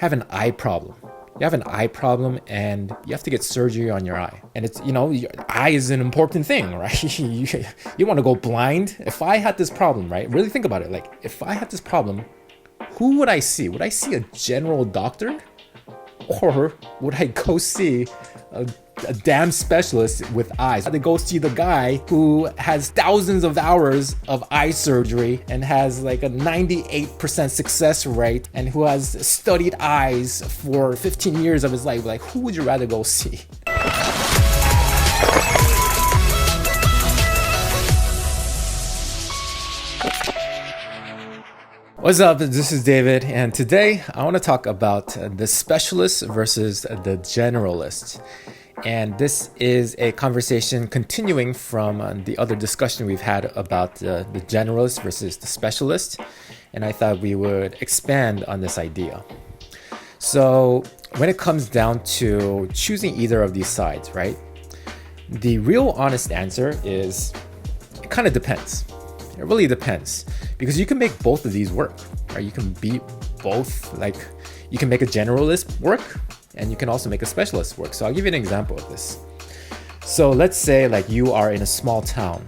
have an eye problem. You have an eye problem and you have to get surgery on your eye. And it's, your eye is an important thing, right? you want to go blind. If I had this problem, right? Really think about it. Like, if I had this problem, who would I see? Would I see a general doctor? Or would I go see a damn specialist with eyes? I'd go see the guy who has thousands of hours of eye surgery and has like a 98% success rate and who has studied eyes for 15 years of his life. Like, who would you rather go see? What's up? This is David, and today I want to talk about the specialist versus the generalist. And this is a conversation continuing from the other discussion we've had about the generalist versus the specialist. And I thought we would expand on this idea. So when it comes down to choosing either of these sides, right? The real honest answer is it kind of depends. It really depends, because you can make both of these work, right? You can be both, like you can make a generalist work and you can also make a specialist work. So I'll give you an example of this. So let's say like you are in a small town,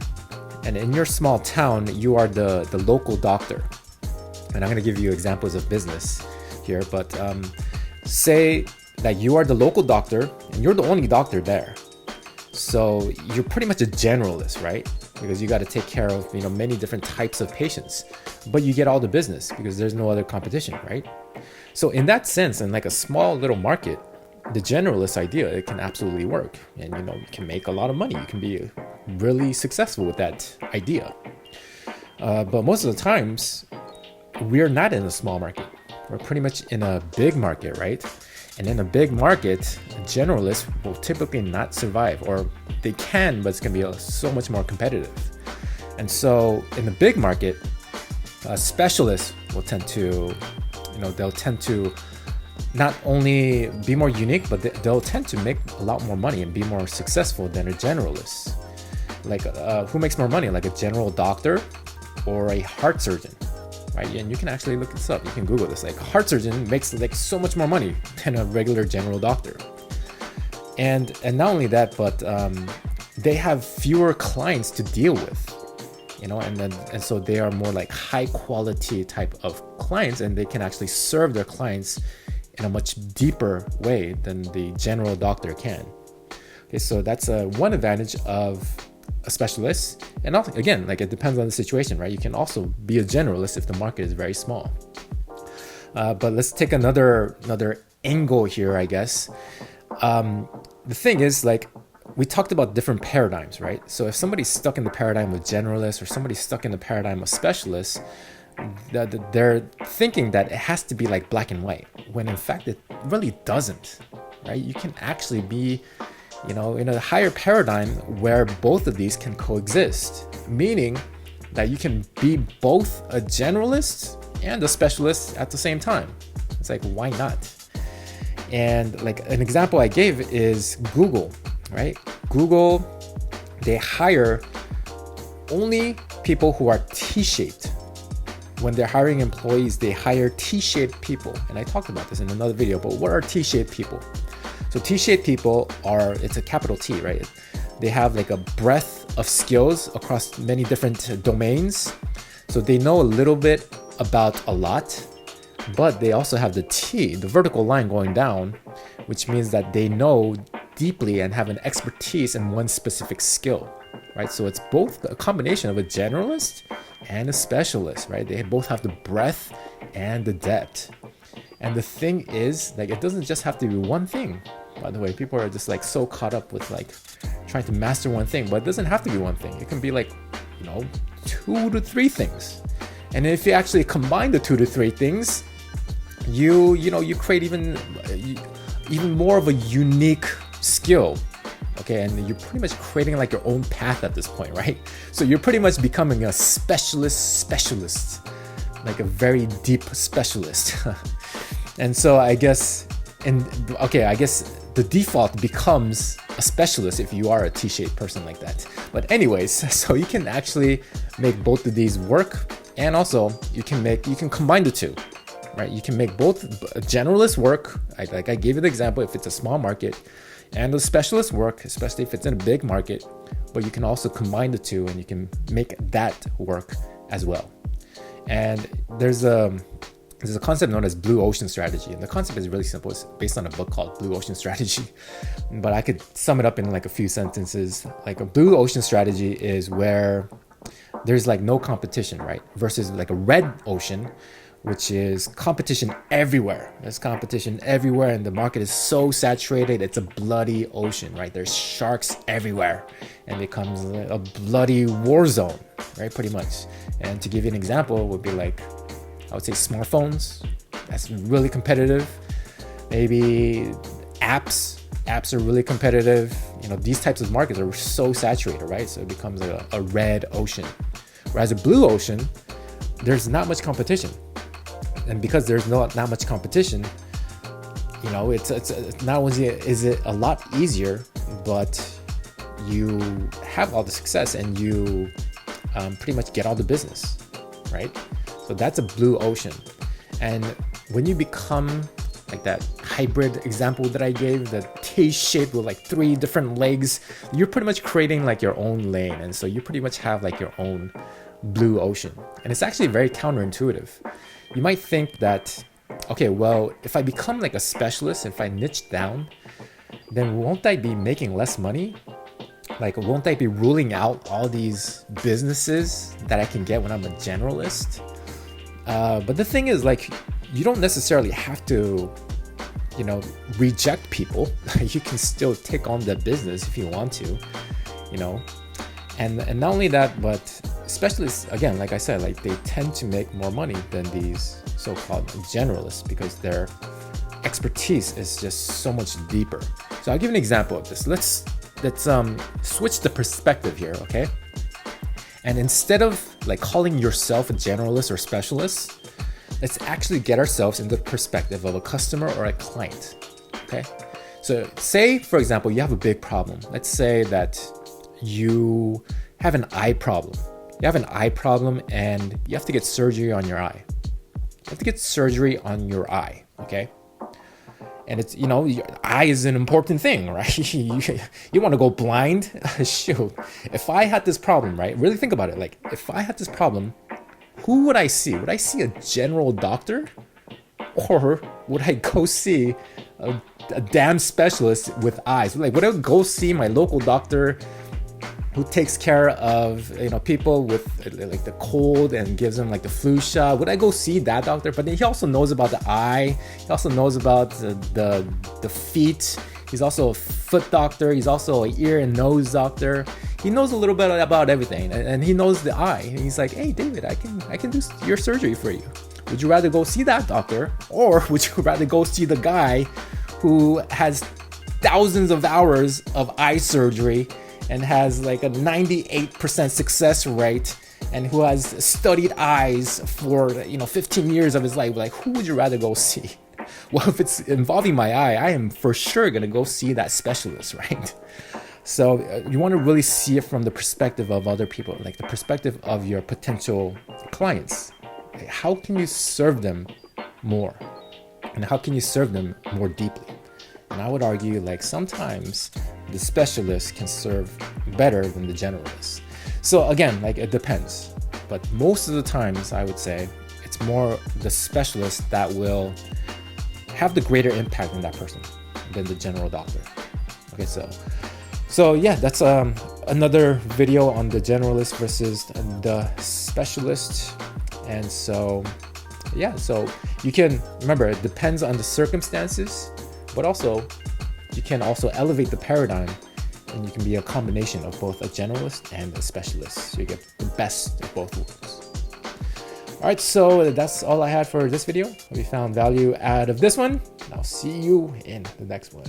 and in your small town, you are the local doctor. And I'm going to give you examples of business here, but say that you are the local doctor and you're the only doctor there. So you're pretty much a generalist, right? Because you got to take care of, many different types of patients, but you get all the business because there's no other competition, right? So in that sense, in like a small little market, the generalist idea, it can absolutely work. And, you can make a lot of money. You can be really successful with that idea. But most of the times, we're not in a small market. We're pretty much in a big market, right? And in a big market, generalists will typically not survive, or they can, but it's going to be so much more competitive. And so in the big market, specialists will tend to, they'll tend to not only be more unique, but they'll tend to make a lot more money and be more successful than a generalist. Like who makes more money, like a general doctor or a heart surgeon? Right, and you can actually look this up. You can Google this. Like, a heart surgeon makes like so much more money than a regular general doctor. And not only that, but they have fewer clients to deal with, and so they are more like high quality type of clients, and they can actually serve their clients in a much deeper way than the general doctor can. Okay, so that's one advantage of a specialist. And also, again, like it depends on the situation, right? You can also be a generalist if the market is very small. But let's take another angle here, I guess. The thing is, like, we talked about different paradigms, right? So if somebody's stuck in the paradigm of generalist or somebody's stuck in the paradigm of specialist, they're thinking that it has to be like black and white, when in fact it really doesn't, right? You can actually be in a higher paradigm where both of these can coexist, meaning that you can be both a generalist and a specialist at the same time. It's like, why not? And like an example I gave is Google, right? Google, they hire only people who are T-shaped. When they're hiring employees, they hire T-shaped people. And I talked about this in another video, but what are T-shaped people? So T-shaped people it's a capital T, right? They have like a breadth of skills across many different domains. So they know a little bit about a lot, but they also have the T, the vertical line going down, which means that they know deeply and have an expertise in one specific skill, right? So it's both a combination of a generalist and a specialist, right? They both have the breadth and the depth. And the thing is, like, it doesn't just have to be one thing. By the way, people are just like so caught up with like trying to master one thing, but it doesn't have to be one thing. It can be like, 2 to 3 things. And if you actually combine the 2 to 3 things, you create even more of a unique skill. Okay, and you're pretty much creating like your own path at this point, right? So you're pretty much becoming a specialist, like a very deep specialist. And so I guess the default becomes a specialist if you are a T-shaped person like that. But anyways, so you can actually make both of these work, and also you can combine the two. right? You can make both a generalist work, like I gave you the example, if it's a small market, and the specialist work, especially if it's in a big market, but you can also combine the two and you can make that work as well. And there's a concept known as blue ocean strategy. And the concept is really simple. It's based on a book called Blue Ocean Strategy. But I could sum it up in like a few sentences. Like a blue ocean strategy is where there's like no competition, right? Versus like a red ocean, which is competition everywhere. There's competition everywhere and the market is so saturated, it's a bloody ocean, right? There's sharks everywhere and it becomes a bloody war zone, right? Pretty much. And to give you an example would be like, I would say smartphones, that's really competitive. Maybe apps are really competitive. You know, these types of markets are so saturated, right? So it becomes a red ocean. Whereas a blue ocean, there's not much competition. And because there's not much competition, you know, it's not only is it a lot easier, but you have all the success and you pretty much get all the business, right? So that's a blue ocean. And when you become like that hybrid example that I gave, the T-shaped with like 3 different legs, you're pretty much creating like your own lane. And so you pretty much have like your own blue ocean. And it's actually very counterintuitive. You might think that, okay, well, if I become like a specialist, if I niche down, then won't I be making less money? Like, won't I be ruling out all these businesses that I can get when I'm a generalist? But the thing is, like, you don't necessarily have to, you know, reject people. You can still take on the business if you want to, you know. And not only that, but specialists, again, like I said, like they tend to make more money than these so-called generalists because their expertise is just so much deeper. So I'll give an example of this. Let's switch the perspective here, okay? And instead of like calling yourself a generalist or specialist, let's actually get ourselves into the perspective of a customer or a client, okay? So say, for example, you have a big problem. Let's say that you have an eye problem. You have an eye problem and you have to get surgery on your eye. You have to get surgery on your eye, okay? And it's, you know, your eye is an important thing, right? You want to go blind? Shoot. If I had this problem, right? Really think about it. Like, if I had this problem, who would I see? Would I see a general doctor? Or would I go see a damn specialist with eyes? Like, would I go see my local doctor who takes care of, you know, people with like the cold and gives them like the flu shot? Would I go see that doctor? But then he also knows about the eye. He also knows about the feet. He's also a foot doctor. He's also an ear and nose doctor. He knows a little bit about everything, and he knows the eye. And he's like, hey, David, I can do your surgery for you. Would you rather go see that doctor, or would you rather go see the guy who has thousands of hours of eye surgery and has like a 98% success rate and who has studied eyes for, you know, 15 years of his life? Like, who would you rather go see? Well, if it's involving my eye, I am for sure going to go see that specialist, right? So you want to really see it from the perspective of other people, like the perspective of your potential clients. How can you serve them more? And how can you serve them more deeply? And I would argue, like, sometimes the specialist can serve better than the generalist. So again, like, it depends. But most of the times, I would say, it's more the specialist that will have the greater impact on that person than the general doctor. Okay, so yeah, that's another video on the generalist versus the specialist. And so, yeah, so you can, remember, it depends on the circumstances, but also you can also elevate the paradigm and you can be a combination of both a generalist and a specialist. So you get the best of both worlds. All right, so that's all I had for this video. Hope you found value out of this one. And I'll see you in the next one.